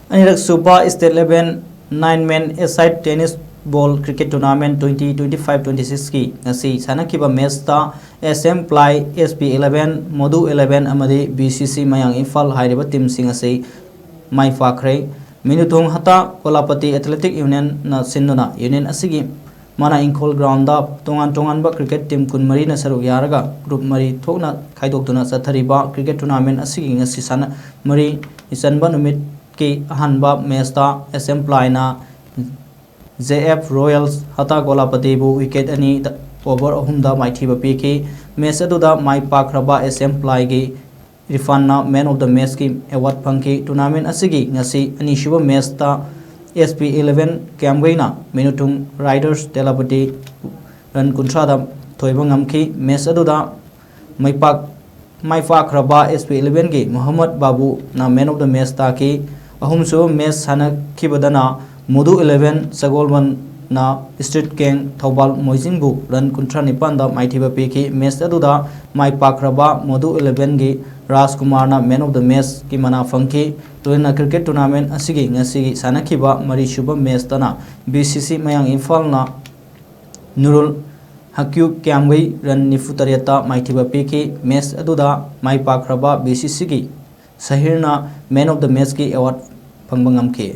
अनिरक सुबा state level 9 man aside tennis ball cricket tournament 2025-26 की ngasi sanakhiba match ta SM Ply SP11 Modu 11 amadi BCC mayang Imphal hairiba team sing ase mai fakhre minuthong hata Kolapati Athletic Union na sinuna union asigi mana Ingkhol ground da tongan ba cricket team kunmari na saruk yaraga group mari thokna khaidokduna chathariba cricket tournament asigi ngasi sana mari isanba numit की अहनबा match SM Ply ना JF Royals हता गोलापति बु wicket अनी over अहुमदा माइथीब पीकी match अदुदा माइ पाख्रबा SM Ply की इरफान ना मैन ऑफ द मैच की अवार्ड फंकी टूर्नामेंट असिगी ngasi अनीशुब मैच ता SP11 कैमगैना मिनुथुंग राइडर्स तेलापति रन कुंथ्रादा थोइब ngamki मैच अदुदा माइ पाख्रबा SP11 की मोहम्मद बाबू ना मैन ऑफ द मैच ता की अहुमसो मैच सानखिबदना मोदु 11 सगोलमन ना स्ट्रीट गैंग थौबाल मोइजिंगबु रन कुंथ्रा निपान माइथीब पीकी मैच अदुदा माइ पाख्रबा मोदु 11 की राजकुमार ना मैन ऑफ द मैच की मना फंकी लोना क्रिकेट टूर्नामेंट असिगी ngasi सानखिबा मरीसुब मैच तना BCC मयांग इम्फाल ना नुरुल हक्यू कैमगई रन निफुतरेता माइथीब पीकी मैच अदुदा माइ पाख्रबा BCC की सहिरना मैन ऑफ द मैच की अवार्ड फंगबंगम के